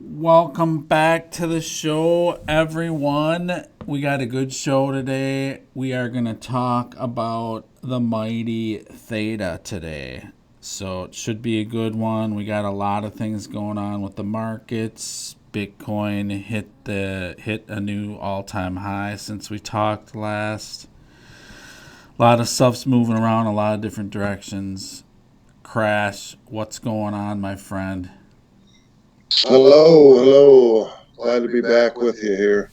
Welcome back to the show, everyone. We got a good show today. We are going to talk about the mighty Theta today. So it should be a good one. We got a lot of things going on with the markets. Bitcoin hit a new all-time high since we talked last. A lot of stuff's moving around a lot of different directions. Crash, what's going on, my friend? Hello. Glad to be back with you here.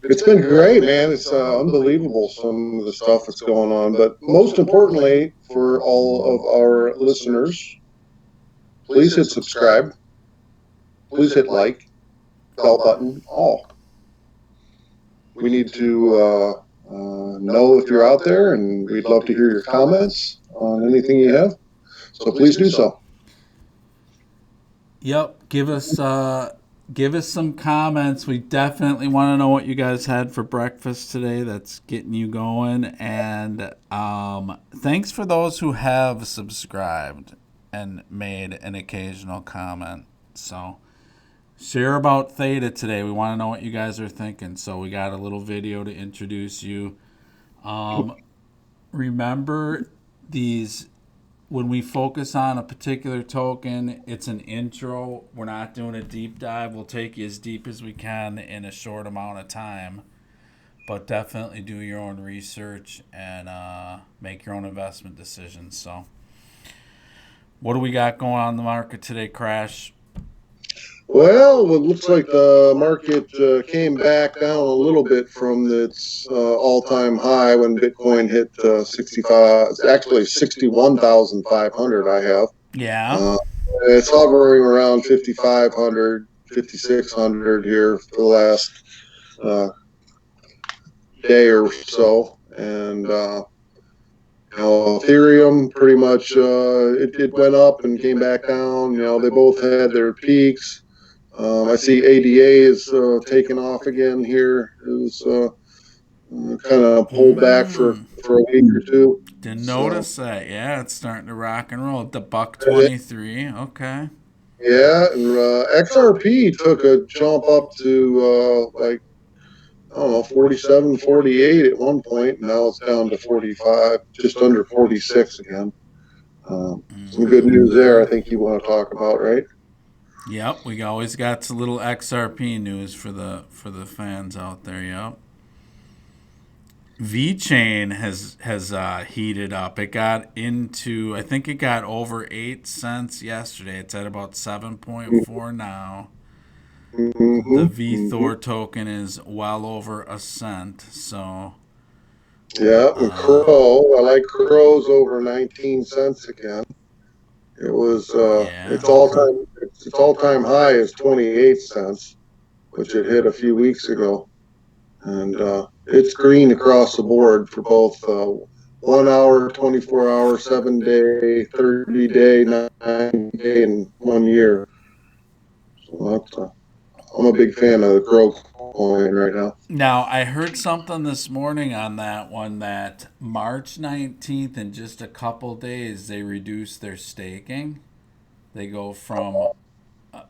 It's been great, man. It's unbelievable some of the stuff that's going on. But most importantly, for all of our listeners, please hit subscribe. Please hit like, bell button, all. We need to know if you're out there, and we'd love to hear your comments on anything you have. So please do so. Yep, give us some comments. We definitely want to know what you guys had for breakfast today. That's getting you going. And thanks for those who have subscribed and made an occasional comment. So share about Theta today. We want to know what you guys are thinking. So we got a little video to introduce you. Remember these. When we focus on a particular token, it's an intro. We're not doing a deep dive. We'll take you as deep as we can in a short amount of time. But definitely do your own research and make your own investment decisions. So, what do we got going on in the market today, Crash? Well, it looks like the market came back down a little bit from its all-time high when Bitcoin hit 65, actually 61,500 I have. Yeah. It's hovering around 5,500, 5,600 here for the last uh, day or so. And, Ethereum pretty much, it went up and came back down. They both had their peaks. I see ADA is taking off again here. It was kind of pulled back for a week or two. Didn't So, notice that. Yeah, it's starting to rock and roll. The buck 23. Okay. yeah, and XRP took a jump up to like, I don't know, 47, 48 at one point. Now it's down to 45, just under 46 again. Some good news there I think you want to talk about, right? Yep, we always got a little XRP news for the fans out there. Yep. VeChain has heated up. It got into, I think it got over 8 cents yesterday. It's at about 7.4 now. The Mm-hmm. VThor token is well over a cent. So Yeah, and Crow, I like Crow's over 19 cents again. It was yeah, its all time high is 28 cents, which it hit a few weeks ago, and it's green across the board for both 1 hour, 24 hour, 7 day, 30 day, 9 day, and 1 year. So I'm a big fan of the Crow coin right now. Now, I heard something this morning on that one that March 19th, in just a couple days, they reduce their staking. They go from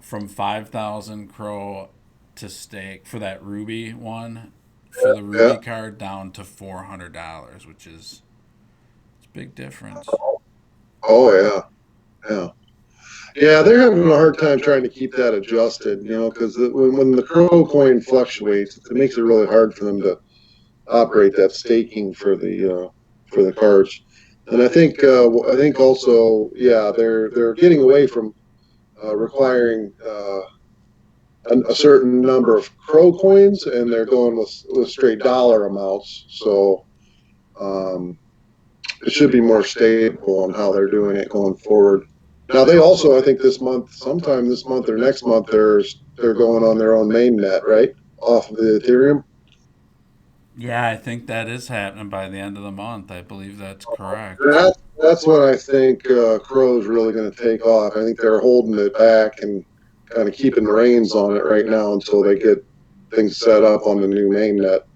5,000 crow to stake for that Ruby one, for the Yeah. Ruby card down to $400, which is it's a big difference. Oh yeah. Yeah. Yeah, they're having a hard time trying to keep that adjusted, because when the Crow coin fluctuates, it makes it really hard for them to operate that staking for the cards. And I think also, yeah, they're getting away from requiring a certain number of Crow coins, and they're going with straight dollar amounts. So it should be more stable on how they're doing it going forward. Now they also, I think this month, sometime this month or next month, they're going on their own main net, right, off of the Ethereum. Yeah, I think that is happening by the end of the month. I believe that's correct. That's when I think Crow's really going to take off. I think they're holding it back and kind of keeping the reins on it right now until they get things set up on the new main net.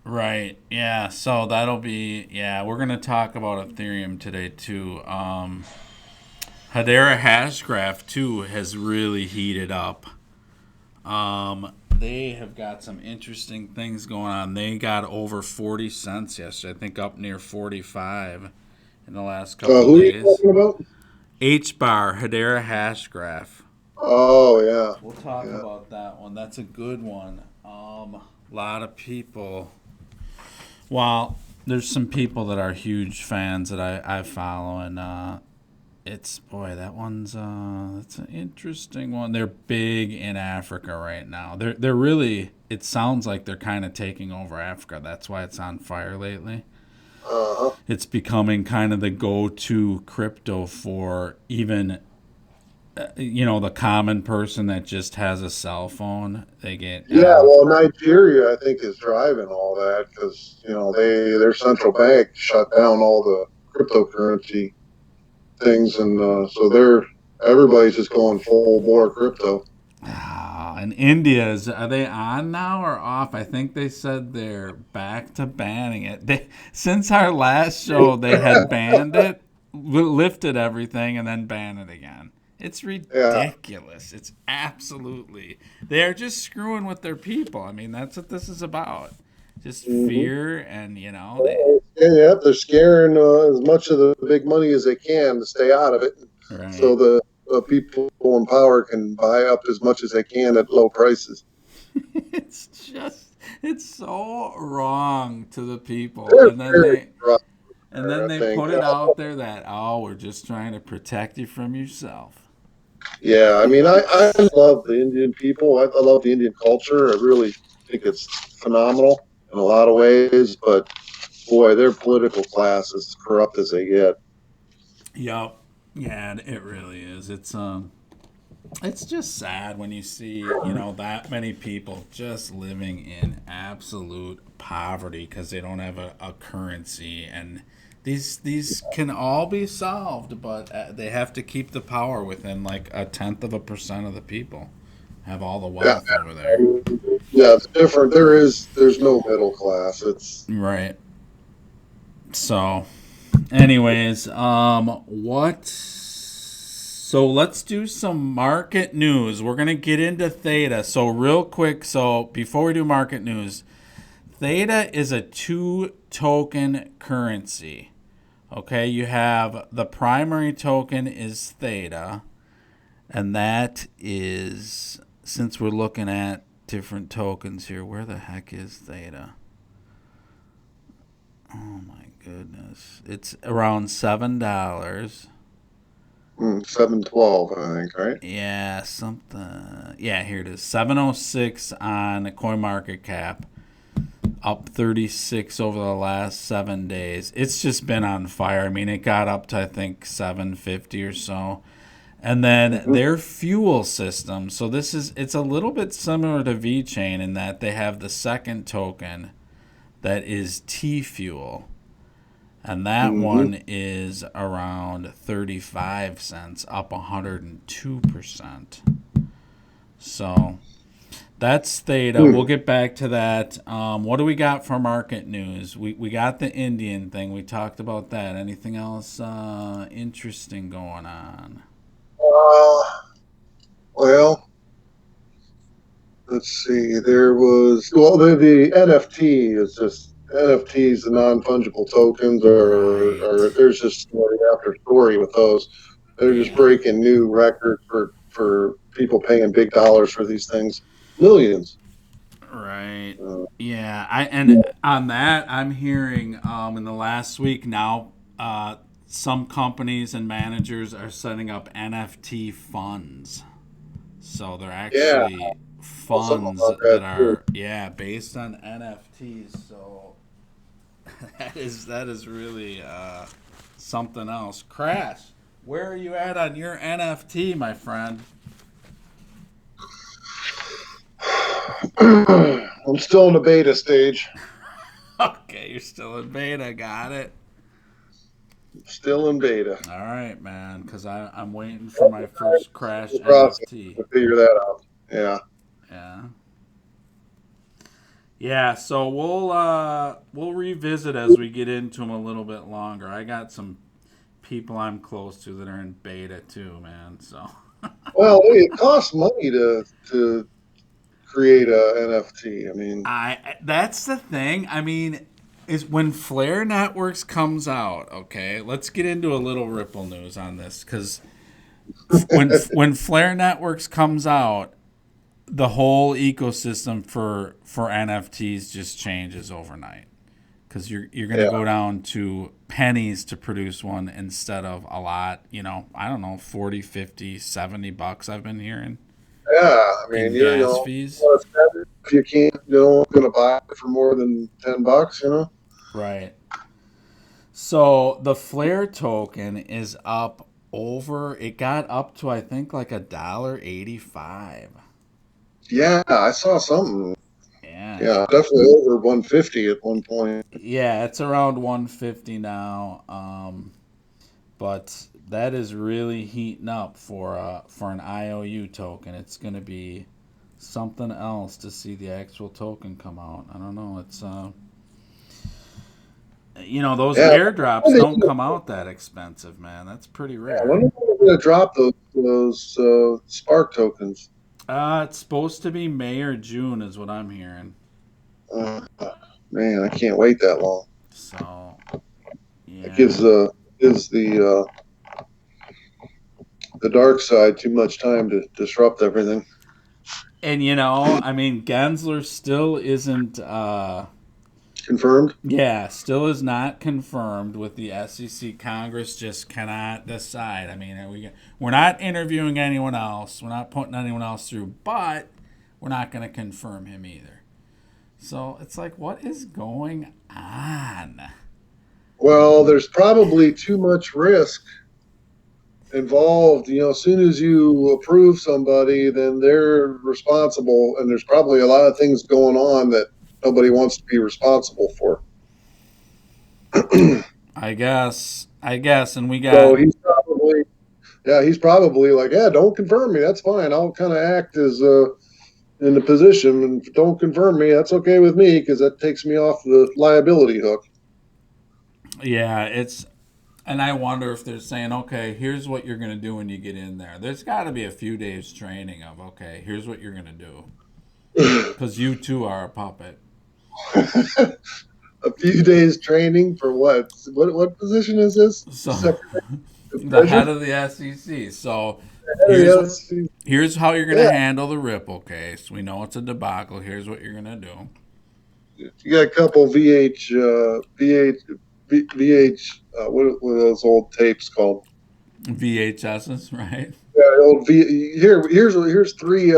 Right. Yeah. So that'll be, yeah, we're going to talk about Ethereum today too. Hedera Hashgraph too has really heated up. They have got some interesting things going on. They got over 40 cents yesterday. I think up near 45 in the last couple Who are you days. talking about? H bar Hedera Hashgraph. Oh yeah, We'll talk yeah. about that one. That's a good one. A lot of people. Well, there's some people that are huge fans that I follow, and it's boy, that one's that's an interesting one. They're big in Africa right now. They're really. It sounds like they're kind of taking over Africa. That's why it's on fire lately. Uh-huh. It's becoming kind of the go-to crypto for even the common person that just has a cell phone. They get Yeah, well, Nigeria, I think, is driving all that because their central bank shut down all the cryptocurrency things, and so everybody's just going full bore crypto. and India's, are they on now or off? I think they said they're back to banning it. Since our last show, they had banned it, lifted everything, and then banned it again. It's Yeah. ridiculous. It's absolutely. They're just screwing with their people. I mean, that's what this is about. Just Mm-hmm. fear, and Yeah, they're scaring as much of the big money as they can to stay out of it, so right. the people in power can buy up as much as they can at low prices. It's so wrong to the people, They're and then very corrupt, I they think. put it out there that we're just trying to protect you from yourself. Yeah, I mean, I love the Indian people. I love the Indian culture. I really think it's phenomenal in a lot of ways, but boy, their political class is as corrupt as they get. Yep. Yeah, it really is. It's just sad when you see, that many people just living in absolute poverty because they don't have a currency, and these can all be solved, but they have to keep the power within like 0.1% of the people have all the Yeah, wealth over there. yeah, it's different. There's no middle class. It's Right. So, anyways, what? So let's do some market news. We're gonna get into Theta. So real quick. So before we do market news, Theta is a 2 token currency. Okay, you have the primary token is Theta, and that is, since we're looking at different tokens here, where the heck is Theta? Oh my goodness. It's around $7. 712, I think, right? Yeah, something. Yeah, here it is. 706 on CoinMarketCap. Up 36 over the last 7 days. It's just been on fire. I mean, it got up to I think 750 or so. And then Mm-hmm. their fuel system. So it's a little bit similar to VeChain in that they have the second token that is T Fuel. And that Mm-hmm. one is around 35 cents, up 102%. So that's Theta. We'll get back to that. What do we got for market news? We got the Indian thing. We talked about that. Anything else interesting going on? Uh, well, let's see. There was the NFT is just NFTs, the non-fungible tokens, Right. are there's just story after story with those. They're just Yeah. breaking new records for people paying big dollars for these things, millions. Right. Uh, Yeah. And on that, I'm hearing in the last week now, some companies and managers are setting up NFT funds. So they're yeah, actually something funds about that that too. are based on NFTs. So that is really something else. Crash, where are you at on your NFT, my friend? I'm still in the beta stage. Okay, you're still in beta. Got it. Still in beta. All right, man. Because I'm waiting for my first Crash Process NFT. to figure that out. Yeah. Yeah. Yeah, so we'll revisit as we get into them a little bit longer. I got some people I'm close to that are in beta too, man. So Well, it costs money to create a NFT. I mean, that's the thing. I mean, is when Flare Networks comes out, okay, let's get into a little Ripple news on this, because when Flare Networks comes out, the whole ecosystem for NFTs just changes overnight, because you're going to yeah, go down to pennies to produce one instead of a lot, I don't know, 40, 50, $70 I've been hearing yeah. I mean, in you gas know, fees. if you can't, going to buy it for more than $10, you know. Right. So the Flare token is up over, it got up to, I think, like $1.85. Yeah, I saw something. Yeah. Yeah, definitely over 150 at one point. Yeah, it's around 150 now. But that is really heating up for an IOU token. It's going to be something else to see the actual token come out. I don't know. It's those Yeah, airdrops don't come out that expensive, man. That's pretty when rare. are they going to drop those Spark tokens? It's supposed to be May or June, is what I'm hearing. Uh, Man, I can't wait that long. So, It yeah. gives the dark side too much time to disrupt everything. And I mean, Gensler still isn't. Confirmed? Yeah, still is not confirmed with the SEC. Congress just cannot decide. I mean, we're not interviewing anyone else. We're not putting anyone else through, but we're not going to confirm him either. So it's like, what is going on? Well, there's probably too much risk involved. As soon as you approve somebody, then they're responsible, and there's probably a lot of things going on that nobody wants to be responsible for. I guess. And we So got. he's probably like, yeah, don't confirm me. That's fine. I'll kind of act as in the position, and don't confirm me. That's okay with me because that takes me off the liability hook. Yeah, and I wonder if they're saying, okay, here's what you're going to do when you get in there. There's got to be a few days training of, okay, here's what you're going to do. Because you too are a puppet. A few days training for what? What position is this? So, Secretary of the head Treasury? of the SEC. So, here's Yes. here's how you're going to Yeah. handle the Ripple case. We know it's a debacle. Here's what you're going to do. You got a couple what are those old tapes called? VHSs, right? Yeah, here's three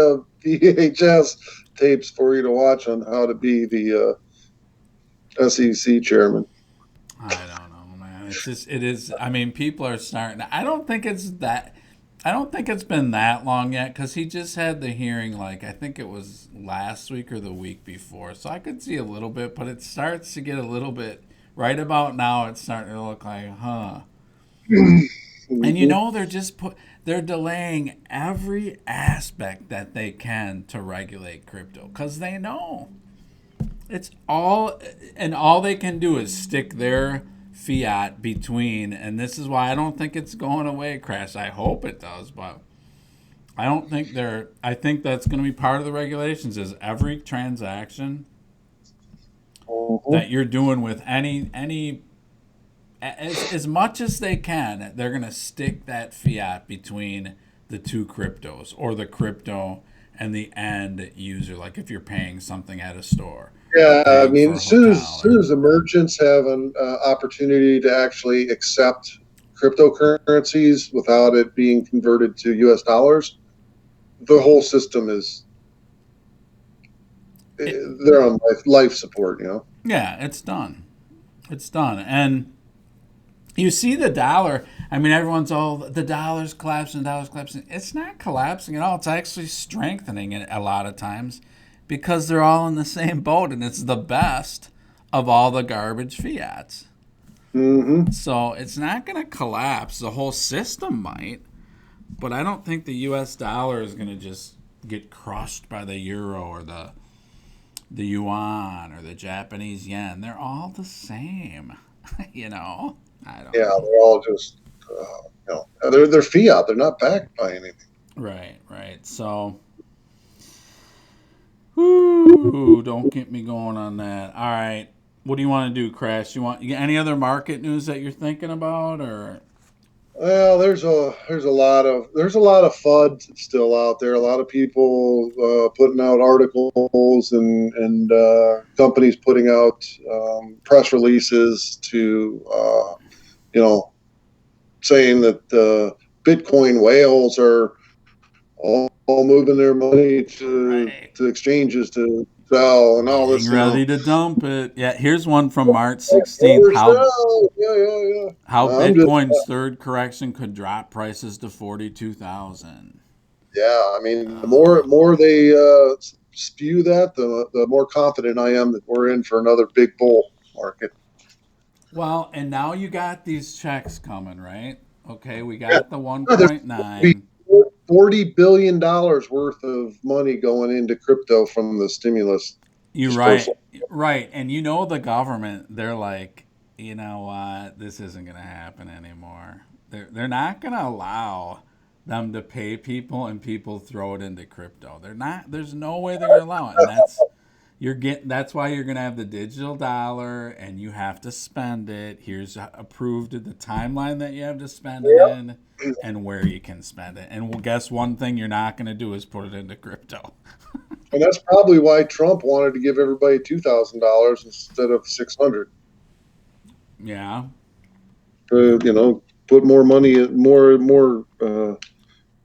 VHS tapes for you to watch on how to be the SEC chairman. I don't know, man. It is. I mean, people are starting. I don't think it's that. I don't think it's been that long yet, because he just had the hearing, like, I think it was last week or the week before. So I could see a little bit, but it starts to get a little bit, right about now, it's starting to look like, huh. And they're delaying every aspect that they can to regulate crypto, because they know it's all they can do is stick their fiat between, and this is why I don't think it's going away, Crash. I hope it does, but I don't think I think that's going to be part of the regulations, is every transaction that you're doing with any as much as they can, they're going to stick that fiat between the two cryptos, or the crypto and the end user, like if you're paying something at a store, or Yeah, I paying mean, for a hotel, soon as the merchants have an opportunity to actually accept cryptocurrencies without it being converted to U.S. dollars, the whole system is it, they're on life support. yeah, it's done. It's done. And you see the dollar. I mean, everyone's all, the dollar's collapsing, It's not collapsing at all. It's actually strengthening it a lot of times, because they're all in the same boat, and it's the best of all the garbage fiats. Mm-hmm. So it's not going to collapse. The whole system might, but I don't think the U.S. dollar is going to just get crushed by the euro or the yuan or the Japanese yen. They're all the same. I don't Yeah, know. they're all just they're fiat. They're not backed by anything. Right. So, whoo, don't get me going on that. All right. What do you want to do, Crash? You any other market news that you're thinking about, or? Well, there's a lot of FUD still out there. A lot of people putting out articles and companies putting out press releases to saying that Bitcoin whales are all moving their money Right. to exchanges to sell and all Getting this. ready to dump it. Yeah, here's one from March 16th. Or sell. Yeah. How I'm just Bitcoin's third correction could drop prices to 42,000. Yeah, I mean, the more they spew that, the more confident I am that we're in for another big bull market. Well, and now you got these checks coming, right? Okay, we Yeah, got the there's be 1.9. $40 billion worth of money going into crypto from the stimulus You're right. dispersal. Right. And you know the government, they're like, you know what, this isn't going to happen anymore. They're not going to allow them to pay people and people throw it into crypto. They're not there's no way they're going to allow it. And that's why you're going to have the digital dollar and you have to spend it. Here's approved the timeline that you have to spend it in and where you can spend it. And well, guess one thing you're not going to do is put it into crypto. And that's probably why Trump wanted to give everybody $2,000 instead of 600. Yeah. Put more money, more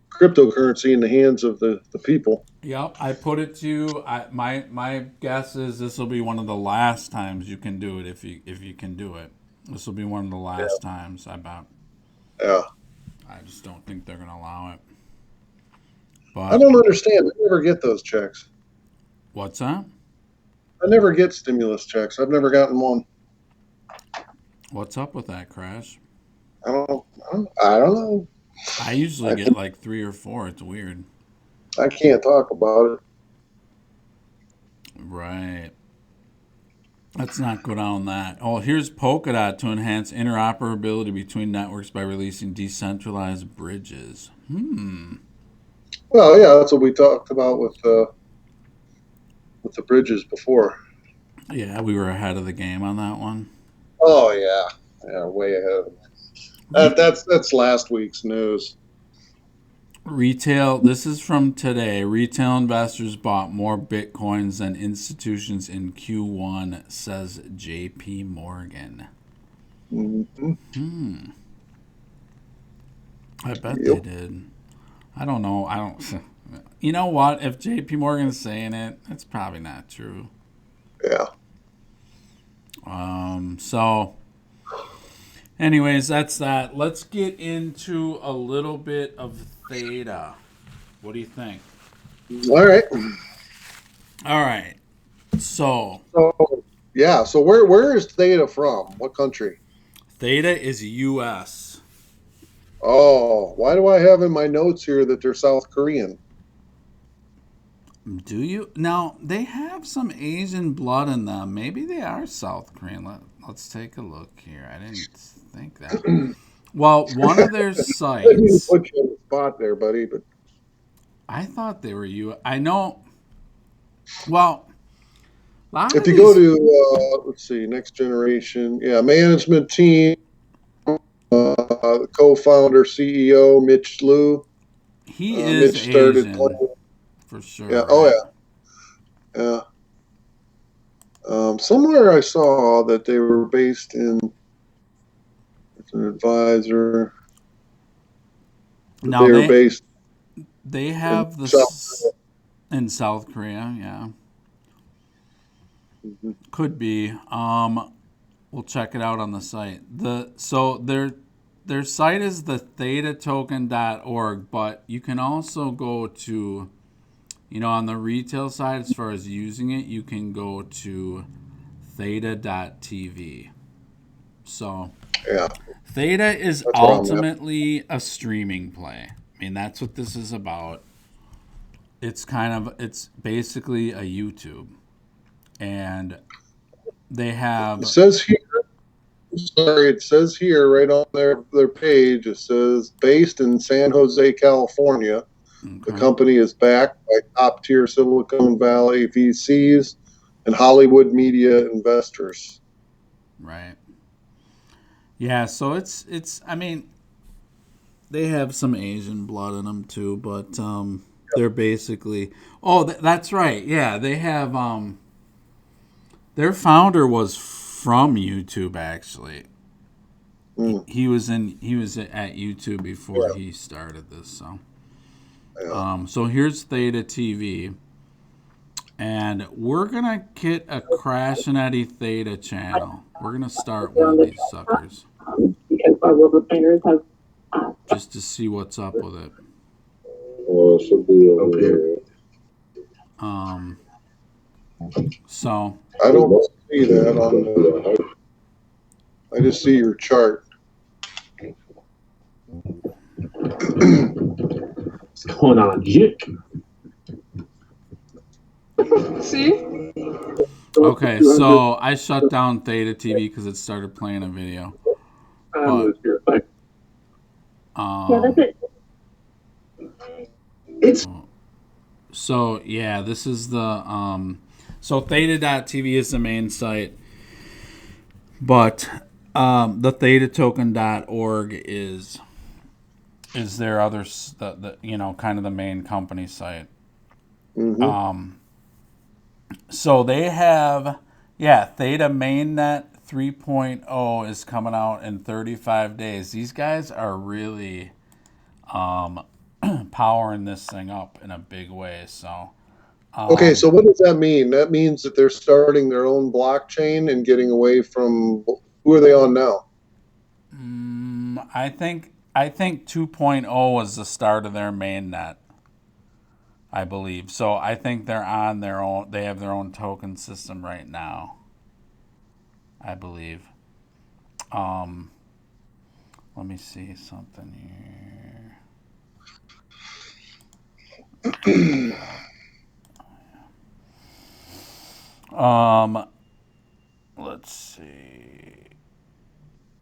cryptocurrency in the hands of the people. Yep, I put it to you. My guess is this will be one of the last times you can do it if you can do it. This will be one of the last times. I bet. Yeah. I just don't think they're gonna allow it. I But don't understand. I never get those checks. what's that? I never get stimulus checks. I've never gotten one. What's up with that, Crash? I don't know. I usually I get can, like 3 or 4. It's weird. I can't talk about it. Right. Let's not go down that. Oh, here's Polkadot to enhance interoperability between networks by releasing decentralized bridges. Well, yeah, that's what we talked about with the bridges before. Yeah, we were ahead of the game on that one. Oh yeah, way ahead. Re- That's last week's news. Retail, this is from today. Retail investors bought more bitcoins than institutions in Q1, says JP Morgan. Mm-hmm. I bet they Yep. did. I don't know. I don't. You know what? If JP Morgan's saying it, it's probably not true. Yeah. So, anyways, that's that. Let's get into a little bit of theta. What do you think? All right. All right. So, So yeah. So where is Theta from? What country? theta is US. Oh, why do I have in my notes here that they're South Korean? Do you? Now, they have some Asian blood in them. Maybe they are South Korean. Let's take a look here. I didn't think that. Well, one of their I didn't sites, put you on the spot there, buddy. But I thought they were you. I know. Well, a lot if of you go these. to let's see, next generation, yeah, management team, co-founder, CEO Mitch Liu. He is Mitch started Asian, playing. for sure, Yeah. Oh right? yeah. Somewhere I saw that they were based in. It's an advisor. That Now, they were based they in have South. this in South Korea, yeah. Mhm. Could be. We'll check it out on the site. Their site is the thetatoken.org, but you can also go to, on the retail side as far as using it, you can go to theta.tv. So Yeah, Theta is that's where I'm at. ultimately a streaming play. I mean, that's what this is about. It's basically a YouTube. And they It have says here sorry, it says here right on their page, it says based in San Jose, California. The Okay. company is backed by top tier Silicon Valley VCs and Hollywood media investors. Right. Yeah, so it's I mean, they have some Asian blood in them too, but they're basically that's right. Yeah, they have their founder was from YouTube actually. Mm, He was at YouTube before yeah, he started this. So yeah. so here's Theta TV, and we're gonna get a Crash and Edy Theta channel. We're gonna start one of these suckers because our river planners have just to see what's up with it. Well, it should be up here. So I don't see that on the. I just see your chart. what's going on, Jit? See? okay, so I shut down Theta TV because it started playing a video. But Yeah, that's it. It's so yeah, this is the so Theta.tv is the main site, but the ThetaToken.org is their other the you know kind of the main company site. Mm-hmm. So they have Theta Mainnet 3.0 is coming out in 35 days. These guys are really powering this thing up in a big way. So Okay, so what does that mean? That means that they're starting their own blockchain and getting away from who are they on now? I think 2.0 was the start of their mainnet, I believe. So I think they're on their own. They have their own token system right now, I believe. Let me see something here. Let's see.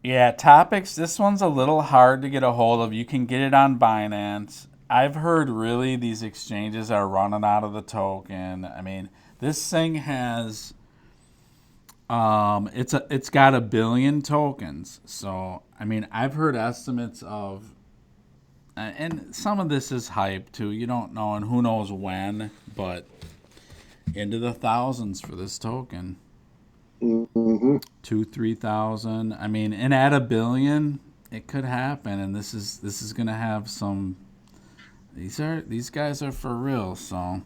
Yeah, topics. This one's a little hard to get a hold of. You can get it on Binance. I've heard really these exchanges are running out of the token. I mean, this thing has it's got 1 billion tokens. So, I mean, I've heard estimates of and some of this is hype too. You don't know and who knows when, but into the thousands for this token. Mm-hmm. 2,000, 3,000. I mean, and at 1 billion, it could happen. And this is gonna have some. These guys are for real. So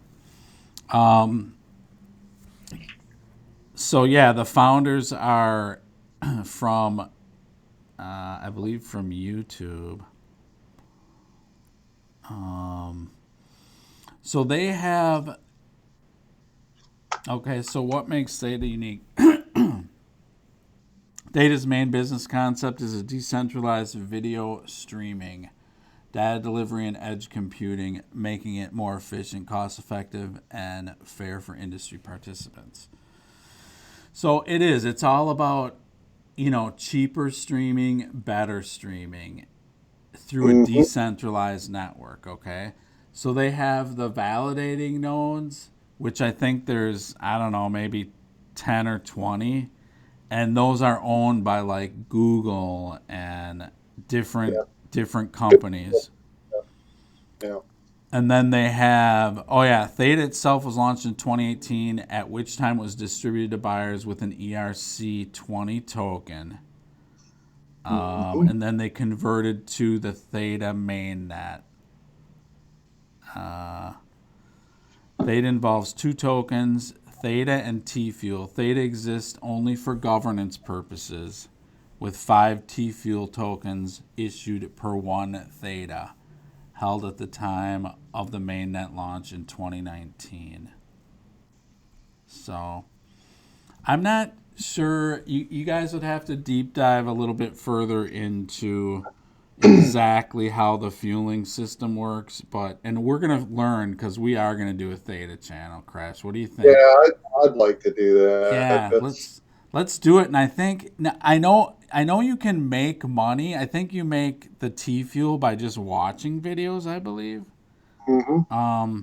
yeah, the founders are from, I believe, from YouTube. So they have. Okay, so what makes Theta unique? Theta's main business concept is a decentralized video streaming, data delivery, and edge computing, making it more efficient, cost effective, and fair for industry participants. So it is. It's all about, cheaper streaming, better streaming through a Mm-hmm. decentralized network, okay? So they have the validating nodes, which I think there's, I don't know, maybe 10 or 20, and those are owned by like Google and different Yeah. different companies. Yeah. And then they have, Theta itself was launched in 2018, at which time it was distributed to buyers with an ERC20 token. Mm-hmm. And then they converted to the Theta mainnet. Theta involves 2 tokens, Theta and T-Fuel. Theta exists only for governance purposes, with 5 T-Fuel tokens issued per 1 Theta, held at the time of the mainnet launch in 2019. So, I'm not sure. You guys would have to deep dive a little bit further into exactly how the fueling system works, and we're gonna learn because we are gonna do a Theta channel, Crash. What do you Yeah, think? I'd like to do that. Yeah, That's let's do it. And I think I know I know you can make money. I think you make the T fuel by just watching videos, I believe. Mm-hmm.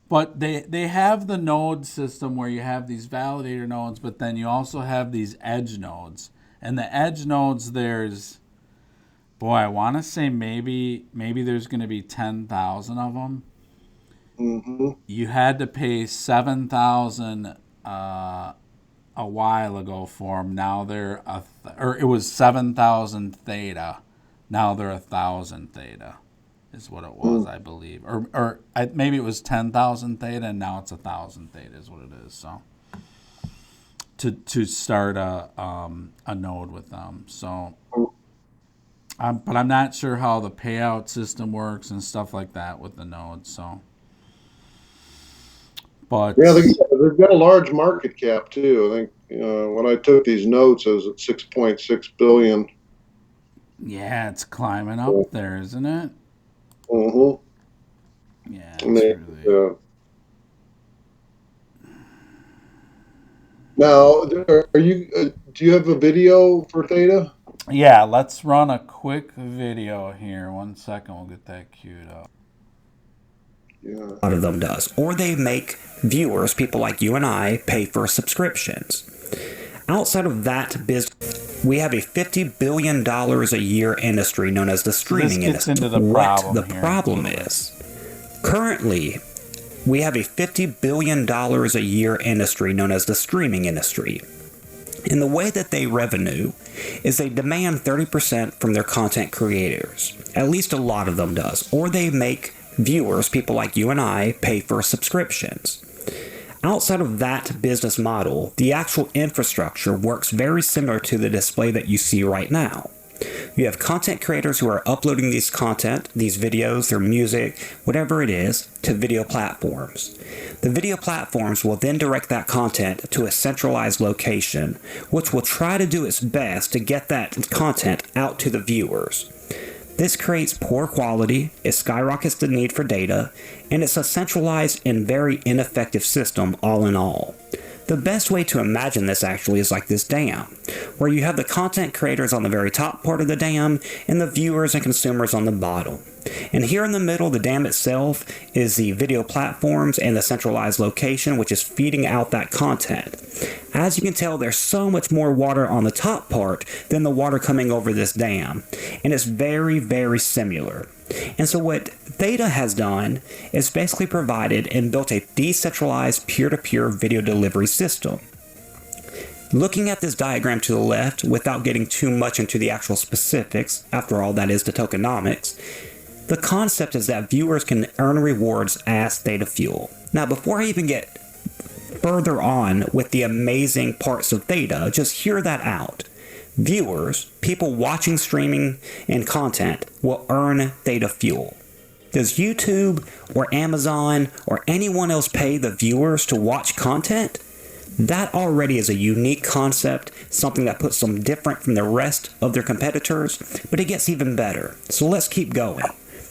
But they have the node system where you have these validator nodes, but then you also have these edge nodes. And the edge nodes, there's, boy, I want to say maybe there's going to be 10,000 of them. Mm-hmm. You had to pay 7,000 a while ago for them. Now they're or it was 7,000 theta. Now they're 1,000 theta, is what it was, I believe. Or maybe it was 10,000 theta, and now it's 1,000 theta is what it is. So to start a node with them. So, but I'm not sure how the payout system works and stuff like that with the nodes. So. But yeah, they've got a large market cap too. I think when I took these notes, it was at 6.6 billion. Yeah, it's climbing up there, isn't it? Mm-hmm. Yeah, it's really... Now, are you? Do you have a video for Theta? Yeah, let's run a quick video here. 1 second, we'll get that queued up. Yeah. A lot of them does. Or they make viewers, people like you and I, pay for subscriptions. Outside of that business, we have a $50 billion a year industry known as the streaming industry. What the problem is, currently, we have a $50 billion a year industry known as the streaming industry. And the way that they revenue is they demand 30% from their content creators. At least a lot of them does. Or they make viewers, people like you and I, pay for subscriptions. Outside of that business model, the actual infrastructure works very similar to the display that you see right now. You have content creators who are uploading these content, these videos, their music, whatever it is, to video platforms. The video platforms will then direct that content to a centralized location, which will try to do its best to get that content out to the viewers. This creates poor quality, it skyrockets the need for data, and it's a centralized and very ineffective system all in all. The best way to imagine this actually is like this dam, where you have the content creators on the very top part of the dam and the viewers and consumers on the bottom. And here in the middle, the dam itself is the video platforms and the centralized location, which is feeding out that content. As you can tell, there's so much more water on the top part than the water coming over this dam. And it's very, very similar. And so what Theta has done is basically provided and built a decentralized peer-to-peer video delivery system. Looking at this diagram to the left, without getting too much into the actual specifics, after all that is the tokenomics, the concept is that viewers can earn rewards as Theta Fuel. Now, before I even get further on with the amazing parts of Theta, just hear that out. Viewers, people watching streaming and content, will earn Theta Fuel. Does YouTube or Amazon or anyone else pay the viewers to watch content? That already is a unique concept, something that puts them different from the rest of their competitors, but it gets even better. So let's keep going.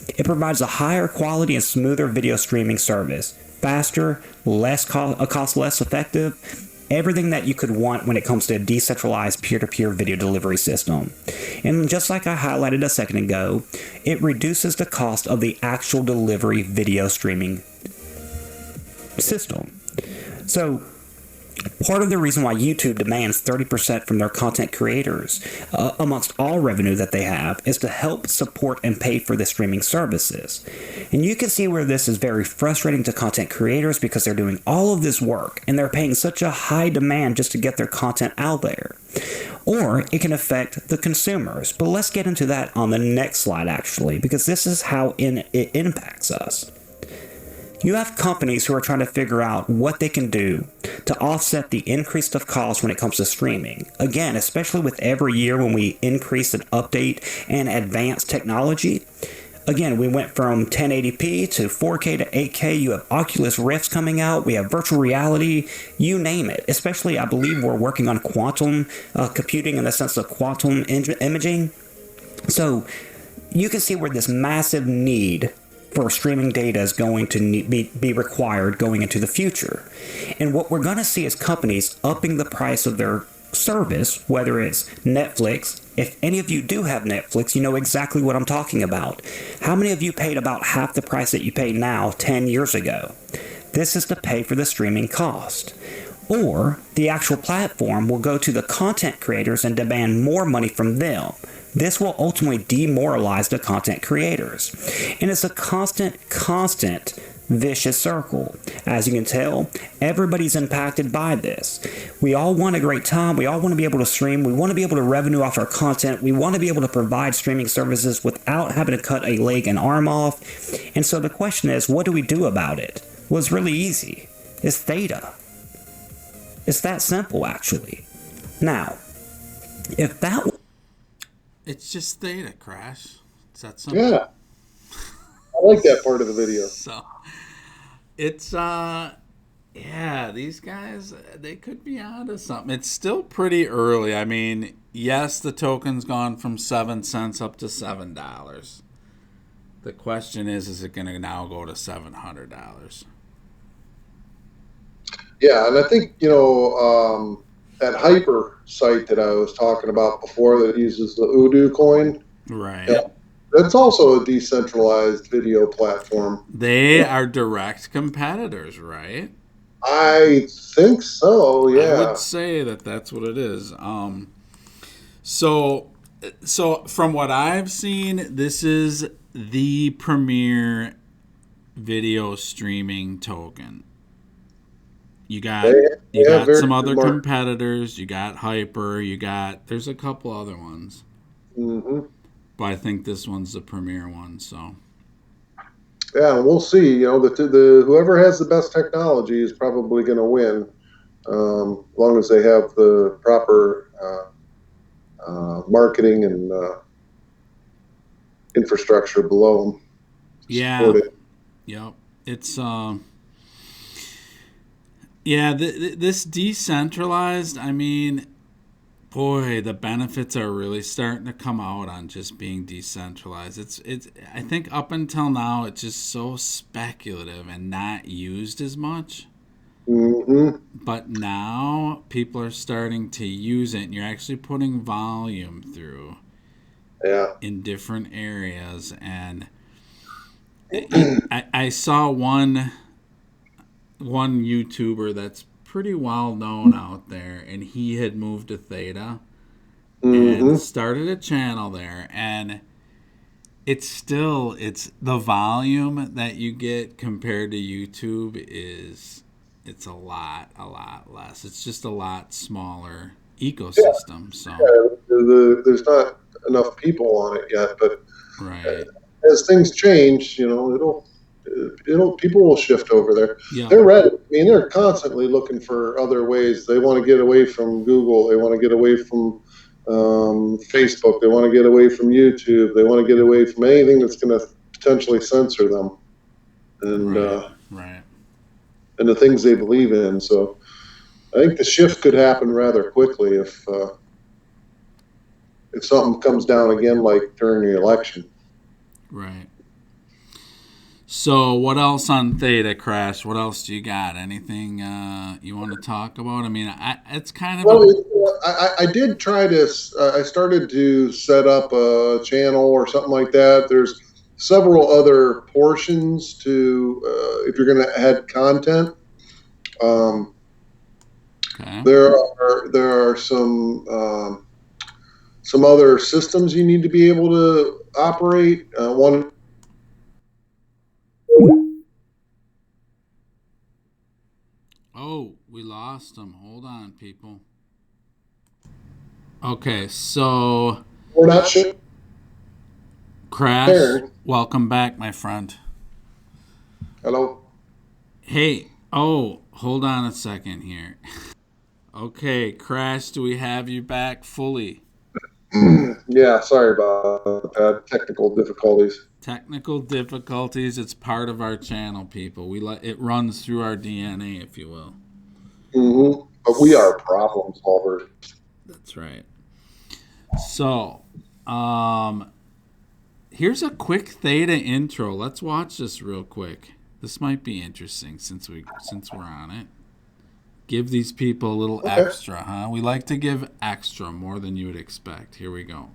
It provides a higher quality and smoother video streaming service. Faster, cost less effective, everything that you could want when it comes to a decentralized peer-to-peer video delivery system. And just like I highlighted a second ago, it reduces the cost of the actual delivery video streaming system. So, part of the reason why YouTube demands 30% from their content creators, amongst all revenue that they have, is to help support and pay for the streaming services. And you can see where this is very frustrating to content creators because they're doing all of this work and they're paying such a high demand just to get their content out there. Or it can affect the consumers. But let's get into that on the next slide actually, because this is how it impacts us. You have companies who are trying to figure out what they can do to offset the increase of cost when it comes to streaming. Again, especially with every year when we increase and update and advance technology. Again, we went from 1080p to 4K to 8K. You have Oculus Rifts coming out. We have virtual reality. You name it. Especially, I believe we're working on quantum computing in the sense of quantum imaging. So you can see where this massive need for streaming data is going to be required going into the future. And what we're going to see is companies upping the price of their service, whether it's Netflix. If any of you do have Netflix, you know exactly what I'm talking about. How many of you paid about half the price that you pay now 10 years ago? This is to pay for the streaming cost. Or the actual platform will go to the content creators and demand more money from them. This will ultimately demoralize the content creators. And it's a constant vicious circle. As you can tell, everybody's impacted by this. We all want a great time. We all want to be able to stream. We want to be able to revenue off our content. We want to be able to provide streaming services without having to cut a leg and arm off. And so the question is, what do we do about it? Well, it's really easy. It's Theta. It's that simple, actually. Now, if that... It's just Theta Crash. It's that simple. Yeah. I like that part of the video. So, it's, these guys, they could be onto something. It's still pretty early. I mean, yes, the token's gone from 7 cents up to $7. The question is it going to now go to $700? Yeah, and I think, that Hyper site that I was talking about before that uses the Udo coin. Right. Yeah, that's also a decentralized video platform. They are direct competitors, right? I think so, yeah. I would say that that's what it is. So from what I've seen, this is the premier video streaming token. You got some other competitors. You got Hyper. There's a couple other ones. Mm-hmm. But I think this one's the premier one. So yeah, we'll see. The whoever has the best technology is probably going to win, as long as they have the proper marketing and infrastructure below them. Yeah. Yep. It's this decentralized, I mean, boy, the benefits are really starting to come out on just being decentralized. It's I think up until now it's just so speculative and not used as much. Mm-hmm. But now people are starting to use it, and you're actually putting volume through. Yeah. In different areas, and I saw one YouTuber that's pretty well known out there, and he had moved to Theta and started a channel there, and it's the volume that you get compared to YouTube it's a lot less. It's just a lot smaller ecosystem. So there's not enough people on it yet, but right. As things change, people will shift over there. Yeah. They're ready. I mean, they're constantly looking for other ways. They want to get away from Google. They want to get away from Facebook. They want to get away from YouTube. They want to get away from anything that's going to potentially censor them, and right. And the things they believe in. So I think the shift could happen rather quickly if something comes down again, like during the election. Right. So what else on Theta Crash? What else do you got? Anything you want to talk about? I mean, it's kind of... I did try to... I started to set up a channel or something like that. There's several other portions to... if you're going to add content. Okay. There are some other systems you need to be able to operate. One... Oh, we lost him. Hold on, people. Okay, so... We're not sure. Crash, welcome back, my friend. Hello. Hey, hold on a second here. Okay, Crash, do we have you back fully? Yeah, sorry about that. Technical difficulties. Technical difficulties. It's part of our channel, people. It runs through our DNA, if you will. Mm-hmm. But we are problem solvers. That's right. So, here's a quick Theta intro. Let's watch this real quick. This might be interesting since we're on it. Give these people a little Okay. extra, huh? We like to give extra, more than you would expect. Here we go.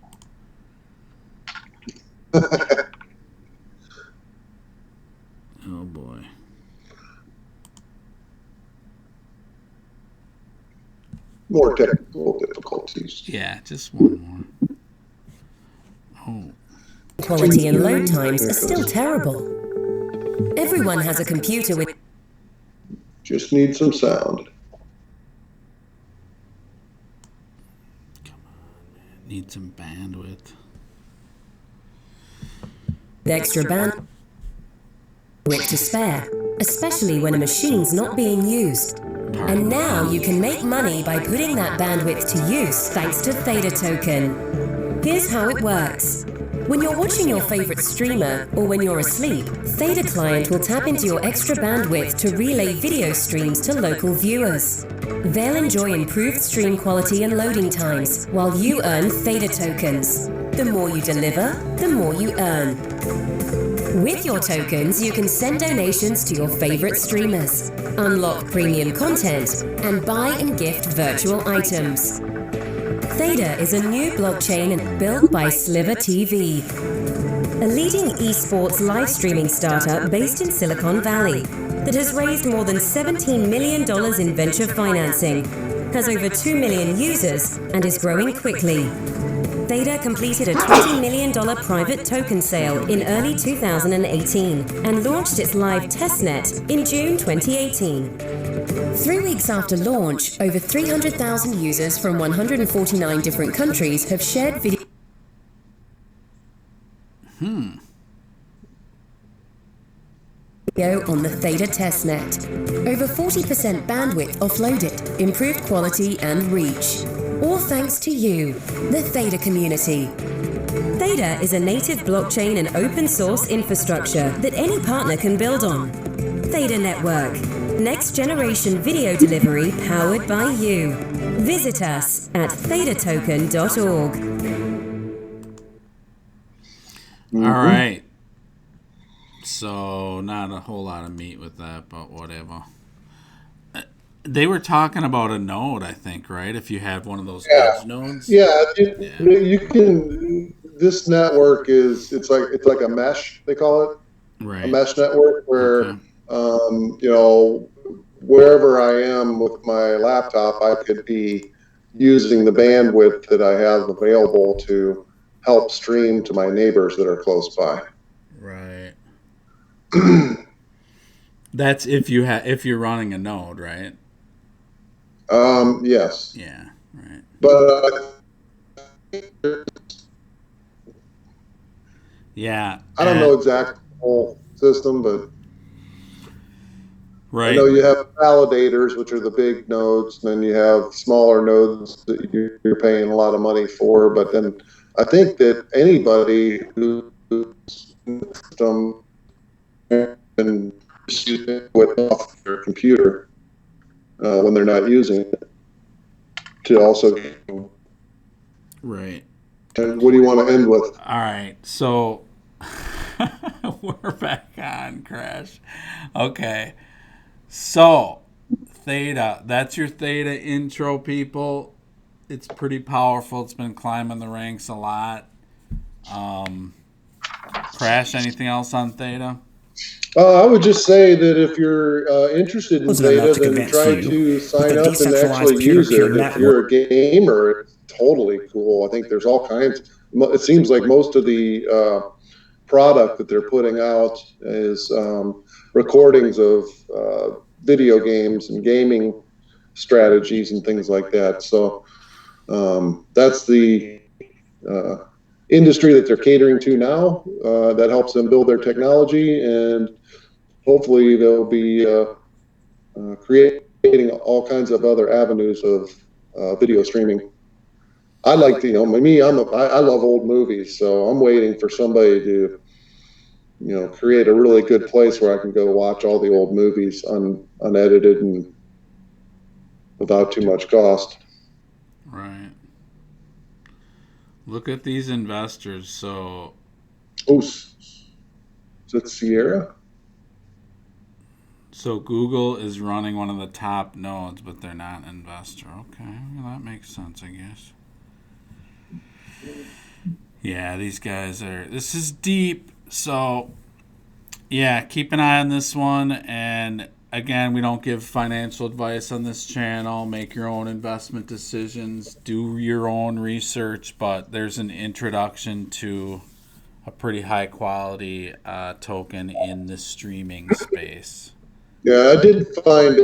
Oh, boy. More technical difficulties. Yeah, just one more. Oh. Quality and load times are still terrible. Everyone has a computer with... Just need some sound. Need some bandwidth. extra bandwidth to spare, especially when a machine's not being used. And now you can make money by putting that bandwidth to use thanks to Theta Token. Here's how it works. When you're watching your favorite streamer or when you're asleep, Theta Client will tap into your extra bandwidth to relay video streams to local viewers. They'll enjoy improved stream quality and loading times while you earn Theta Tokens. The more you deliver, the more you earn. With your tokens, you can send donations to your favorite streamers, unlock premium content, and buy and gift virtual items. Theta is a new blockchain built by Sliver TV, a leading esports live streaming startup based in Silicon Valley that has raised more than $17 million in venture financing, has over 2 million users, and is growing quickly. Theta completed a $20 million private token sale in early 2018 and launched its live testnet in June 2018. 3 weeks after launch, over 300,000 users from 149 different countries have shared video on the Theta testnet. Over 40% bandwidth offloaded, improved quality and reach. All thanks to you, the Theta community. Theta is a native blockchain and open source infrastructure that any partner can build on. Theta Network, next generation video delivery powered by you. Visit us at thetatoken.org. All right. So, not a whole lot of meat with that, but whatever. They were talking about a node, I think, right? If you have one of those edge nodes. Yeah, you can. This network it's like a mesh, they call it, Right. a mesh network where wherever I am with my laptop, I could be using the bandwidth that I have available to help stream to my neighbors that are close by. Right. That's if you're running a node, right? Yes. Yeah. Right. But Yeah. I don't know exactly the whole system, but right. I know you have validators, which are the big nodes, and then you have smaller nodes that you're paying a lot of money for. But then I think that anybody who's system can use it off their computer when they're not using it to also. Right. And what do you want to end with? All right. So we're back on, Crash. Okay. So Theta, that's your Theta intro, people. It's pretty powerful. It's been climbing the ranks a lot. Crash, anything else on Theta? I would just say that if you're interested in Wasn't enough Theta, to then convince try you. to With sign a up and decentralized actually use peer-to-peer it. If you're a gamer, it's totally cool. I think there's all kinds. It seems like most of the product that they're putting out is recordings of video games and gaming strategies and things like that. So that's the industry that they're catering to now. That helps them build their technology, and hopefully they'll be creating all kinds of other avenues of video streaming. I like to, I love old movies, so I'm waiting for somebody to, create a really good place where I can go watch all the old movies unedited and without too much cost. Right. Look at these investors. So, is it Sierra? So Google is running one of the top nodes, but they're not an investor. Okay, well, that makes sense, I guess. Yeah, these guys are. This is deep. So, yeah, keep an eye on this one. And again, we don't give financial advice on this channel. Make your own investment decisions. Do your own research. But there's an introduction to a pretty high quality token in the streaming space. Yeah, I did find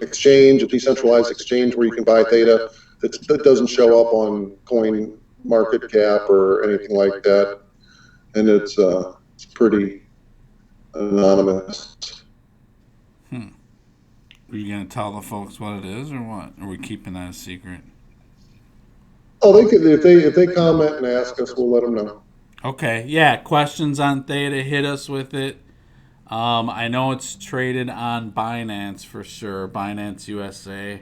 exchange, a decentralized exchange where you can buy Theta that doesn't show up on Coin Market Cap or anything like that, and it's pretty anonymous. Are you going to tell the folks what it is or what? Are we keeping that a secret? Oh, they could if they comment and ask us, we'll let them know. Okay, yeah, questions on Theta, hit us with it. I know it's traded on Binance for sure, Binance USA.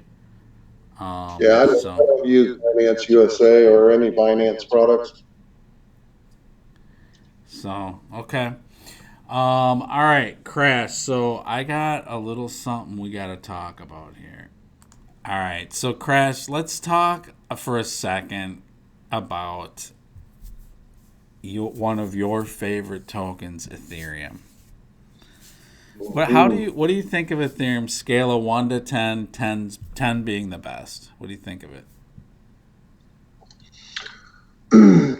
Yeah, I don't use Binance USA or any Binance products. So, okay. All right, Crash. So I got a little something we got to talk about here. All right, so Crash, let's talk for a second about one of your favorite tokens, Ethereum. What do you think of Ethereum? Scale of 1 to 10, 10 being the best. What do you think of it?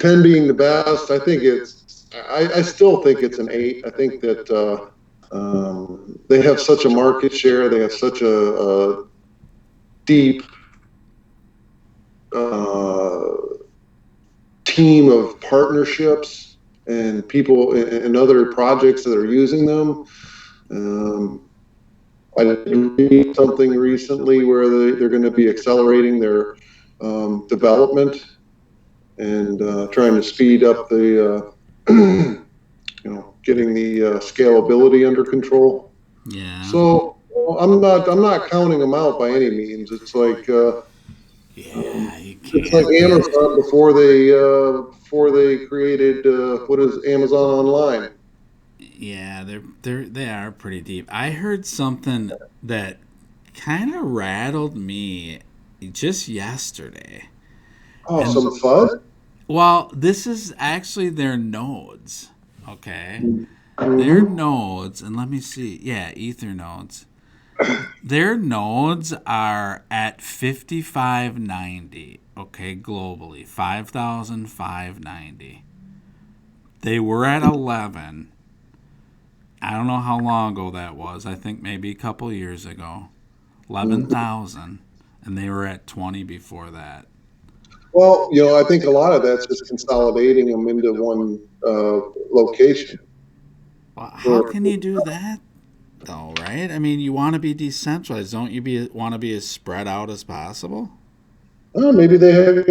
10 being the best. I think I still think it's an 8. I think that they have such a market share. They have such a deep team of partnerships and people and other projects that are using them. I did read something recently where they're going to be accelerating their development and trying to speed up the getting the scalability under control. Yeah. So I'm not counting them out by any means. It's like it's like Amazon before they created what is Amazon Online. Yeah, they are pretty deep. I heard something that kind of rattled me just yesterday. Oh, some FUD? Well, this is actually their nodes. Okay. Mm-hmm. Their nodes, and let me see. Yeah, Ether nodes. Their nodes are at 5,590. Okay, globally, 5,590. They were at 11. I don't know how long ago that was. I think maybe a couple years ago. 11,000. And they were at 20 before that. Well, I think a lot of that's just consolidating them into one location. Well, how can you do that, though, right? I mean, you want to be decentralized. Don't you want to be as spread out as possible? Well, maybe they have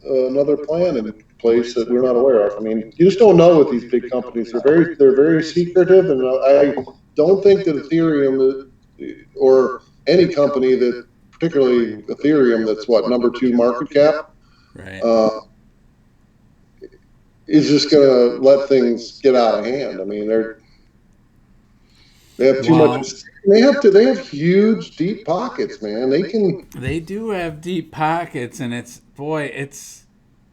another plan in place that we're not aware of. I mean, you just don't know with these big companies. They're very secretive, and I don't think that Ethereum or any company that, particularly Ethereum, that's number 2 market cap, right, is just going to let things get out of hand. I mean, they have too much. They have huge, deep pockets, man. They do have deep pockets, and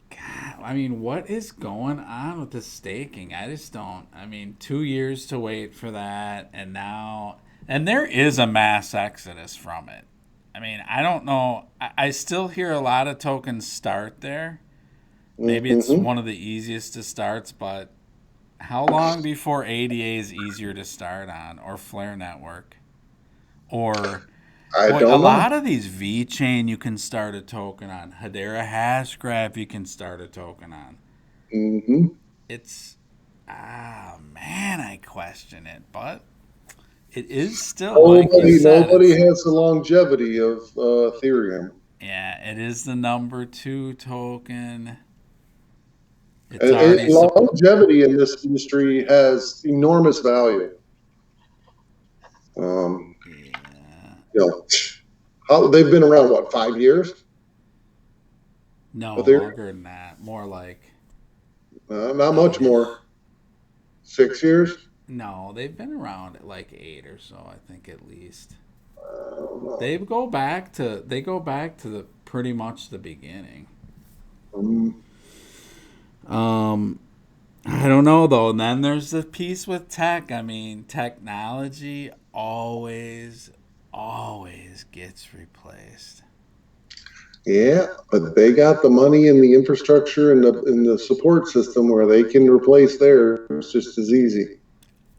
God, I mean, what is going on with the staking? I just don't. I mean, 2 years to wait for that, and there is a mass exodus from it. I mean, I don't know. I still hear a lot of tokens start there. Maybe it's one of the easiest to start, but how long before ADA is easier to start on, or Flare Network? Or a lot of these VeChain you can start a token on. Hedera Hashgraph you can start a token on. Mm-hmm. It's, man, I question it, but it is still nobody has the longevity of Ethereum. Yeah, it is the number 2 token. Longevity in this industry has enormous value. They've been around 5 years? No, longer than that. More like not much more. 6 years? No, they've been around at like 8 or so, I think at least. I don't know. They go back to the pretty much the beginning. I don't know though. And then there's the piece with tech. I mean, technology always gets replaced. Yeah, but they got the money and the infrastructure and the support system where they can replace theirs just as easy.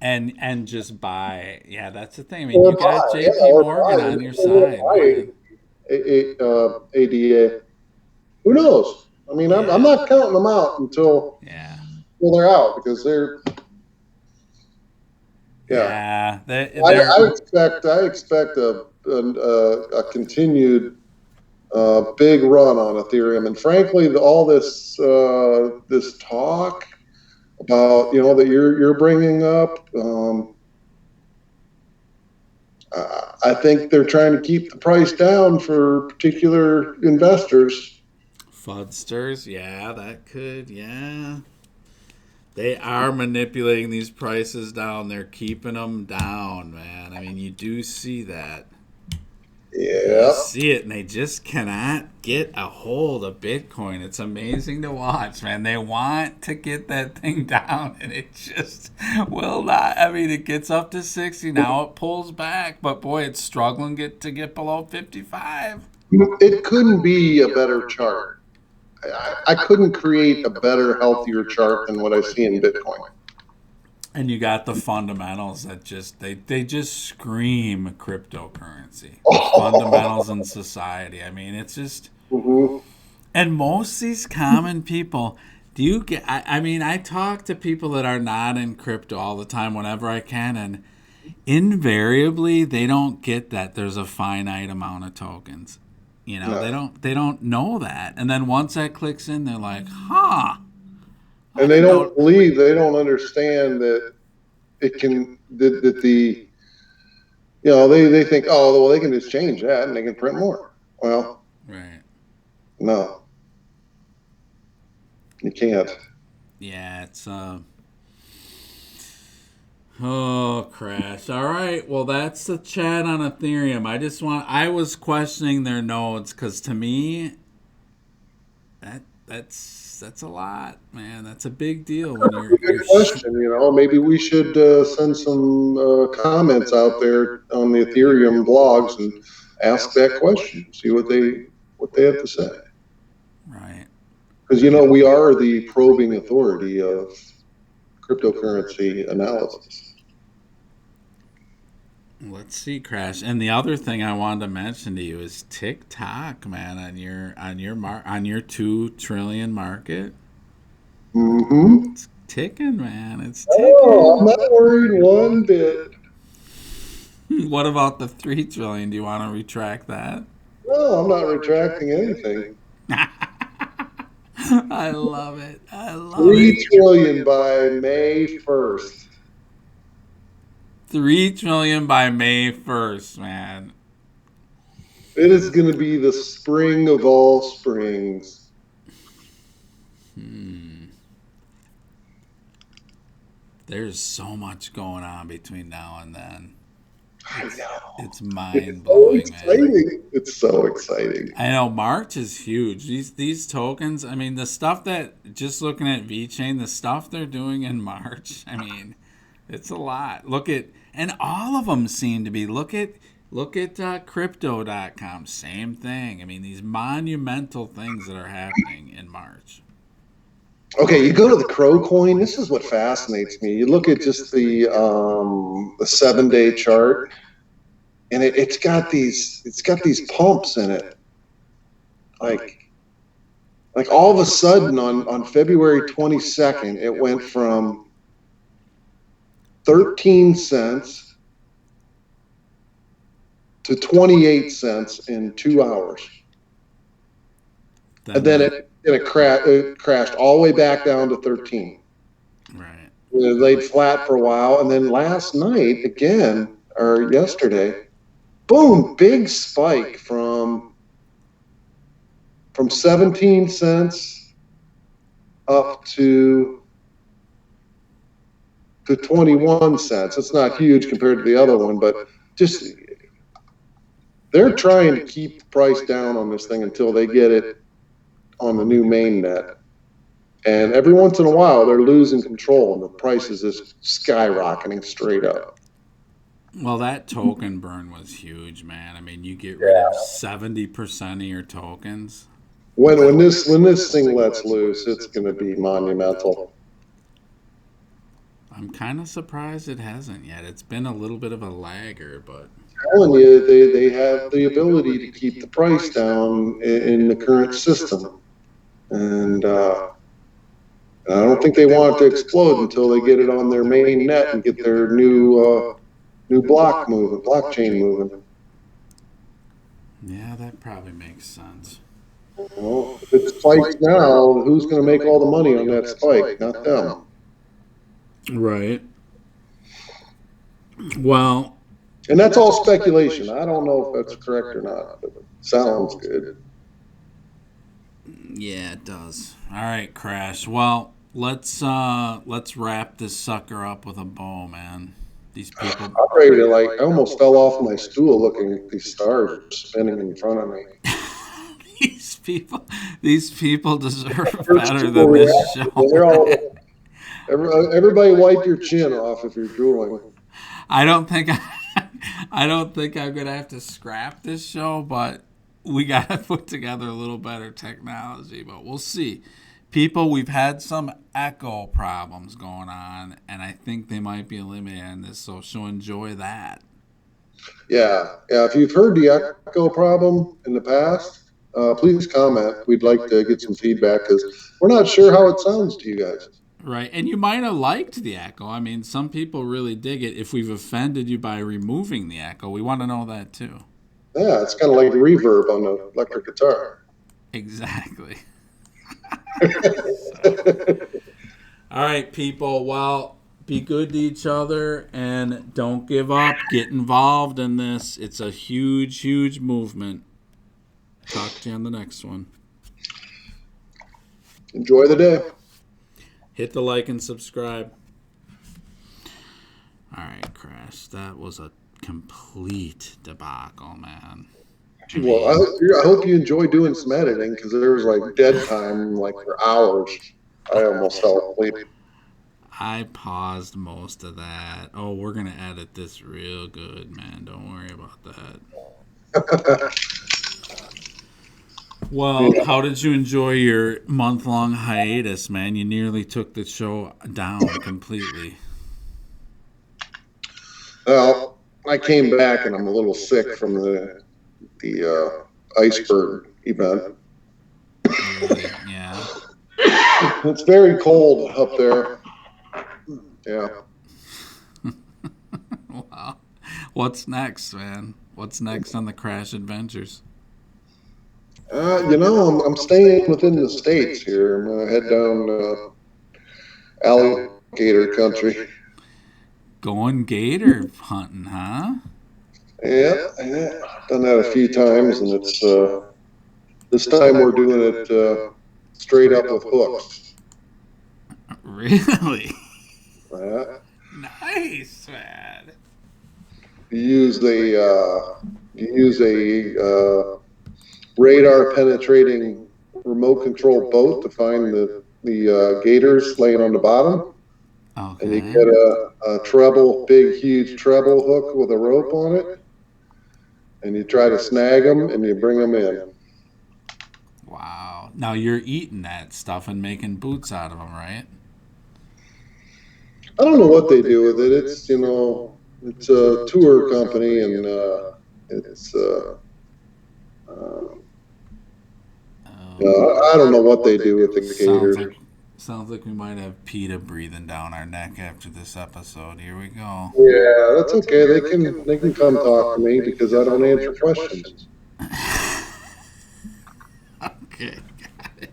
And just buy. Yeah, that's the thing. I mean, Or you got buy, JP or Morgan buy. on your side, man. ADA. Who knows? I mean, I'm not counting them out until they're out, because they're Yeah. I expect a continued big run on Ethereum, and frankly, all this this talk about that you're bringing up, I think they're trying to keep the price down for particular investors. Fudsters, yeah, that could, yeah. They are manipulating these prices down. They're keeping them down, man. I mean, you do see that. Yeah. You see it, and they just cannot get a hold of Bitcoin. It's amazing to watch, man. They want to get that thing down, and it just will not. I mean, it gets up to 60. Now it pulls back, but boy, it's struggling to get below 55. It couldn't be a better chart. I couldn't create a better, healthier chart than what I see in Bitcoin. And you got the fundamentals that just they just scream cryptocurrency. Fundamentals in society. I mean, it's just and most of these common people, do you get I mean, I talk to people that are not in crypto all the time whenever I can, and invariably they don't get that there's a finite amount of tokens. They don't know that. And then once that clicks in, they're like, huh. And they don't understand that it can, that the, they think, oh, well, they can just change that and they can print more. Well, right. No, you can't. Yeah, it's, oh, crash. All right. Well, that's the chat on Ethereum. I was questioning their nodes because to me, that's a lot, man. That's a big deal when you're. Good question. Maybe we should send some comments out there on the Ethereum blogs and ask that question. See what they have to say. Right. Because we are the probing authority of cryptocurrency analysis. Let's see, Crash. And the other thing I wanted to mention to you is Tick Tock, man, on your $2 trillion market. Mm-hmm. It's ticking, man. It's ticking. Oh, I'm not worried one bit. What about the 3 trillion? Do you want to retract that? No, I'm not retracting anything. I love it. 3 trillion by May 1st. 3 trillion by May 1st, man. It is going to be the spring of all springs. There's so much going on between now and then. I know. It's mind-blowing, man. It's so exciting. I know. March is huge. These tokens, I mean, the stuff that, just looking at VeChain, the stuff they're doing in March, I mean, it's a lot. And all of them seem to be, look at crypto.com, same thing. I mean, these monumental things that are happening in March. Okay, you go to the CRO coin. This is what fascinates me. You look at just the 7-day chart, and it's got these pumps in it. Like all of a sudden on February 22nd, it went from 13 cents to 28 cents in 2 hours, and then it crashed all the way back down to 13. Right. It laid flat for a while, and then last night again, or yesterday, boom, big spike from 17 cents up to to 21 cents. It's not huge compared to the other one, but just they're trying to keep the price down on this thing until they get it on the new main net. And every once in a while, they're losing control, and the price is just skyrocketing straight up. Well, that token burn was huge, man. I mean, you get rid of 70% of your tokens. When this thing lets loose, it's going to be monumental. I'm kind of surprised it hasn't yet. It's been a little bit of a lagger, but I'm telling you, they have the ability to keep the price down in the current system, and I don't think they want it to explode until they get it on their main net and get their new blockchain moving. yeah, that probably makes sense. Well, if it spikes now, who's going to make all the money on that spike? Not them. Right. Well, and that's all speculation. I don't know if that's correct or not, but it sounds good. Yeah, it does. All right, Crash. Well, let's wrap this sucker up with a bow, man. These people. I'm ready to I almost fell off my stool looking at these stars spinning in front of me. These people deserve better than this show. Everybody wipe your chin off if you're drooling. I don't think I'm gonna have to scrap this show, but we gotta put together a little better technology. But we'll see. People, we've had some echo problems going on, and I think they might be eliminating this, so enjoy that. Yeah. If you've heard the echo problem in the past, please comment. We'd like to get some feedback because we're not sure how it sounds to you guys. Right, and you might have liked the echo. I mean, some people really dig it. If we've offended you by removing the echo, we want to know that too. Yeah, it's kind of like reverb on the electric guitar. Exactly. All right, people. Well, be good to each other and don't give up. Get involved in this. It's a huge, huge movement. Talk to you on the next one. Enjoy the day. Hit the like and subscribe. All right, Crash. That was a complete debacle, man. Well, I hope you enjoy doing some editing because there was dead time for hours. I almost fell asleep. I paused most of that. Oh, we're going to edit this real good, man. Don't worry about that. Well, how did you enjoy your month-long hiatus, man? You nearly took the show down completely. Well, I came back and I'm a little sick from the iceberg event. Really? Yeah. It's very cold up there. Yeah. Wow. What's next, man? What's next on the Crash Adventures? I'm staying within the states here. I'm gonna head down alligator country. Going gator hunting, huh? Yeah, done that a few times, and it's this time we're doing it straight up with hooks. Really? Yeah. Nice, man. You use a radar penetrating remote control boat to find the gators laying on the bottom. Okay. And you get a big, huge treble hook with a rope on it, and you try to snag them, and you bring them in. Wow. Now you're eating that stuff and making boots out of them, right? I don't know what they do with it. It's it's a tour company, and it's I don't know what they do with the gators. Sounds like we might have PETA breathing down our neck after this episode. Here we go. Yeah, that's okay. They can come talk to me because I don't answer questions. Okay, got it.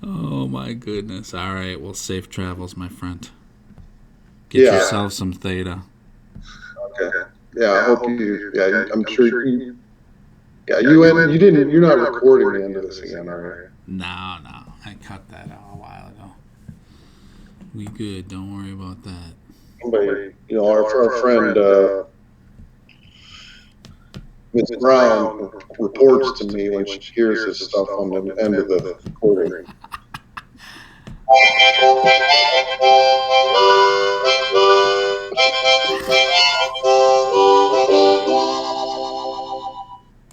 Oh my goodness. All right, well, safe travels, my friend. Get yourself some Theta. Okay. Yeah, I hope you. Yeah, I'm sure you. Yeah, you didn't. You're not recording the end of this again, are you? No. I cut that out a while ago. We good. Don't worry about that. Somebody, our friend Ms. Brown reports to me when she hears this stuff on the end of the recording.